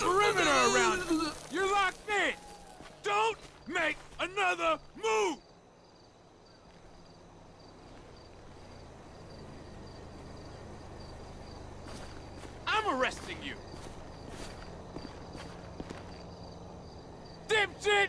perimeter around you. You're locked in. Don't make another move. I'm arresting you. Dipshit!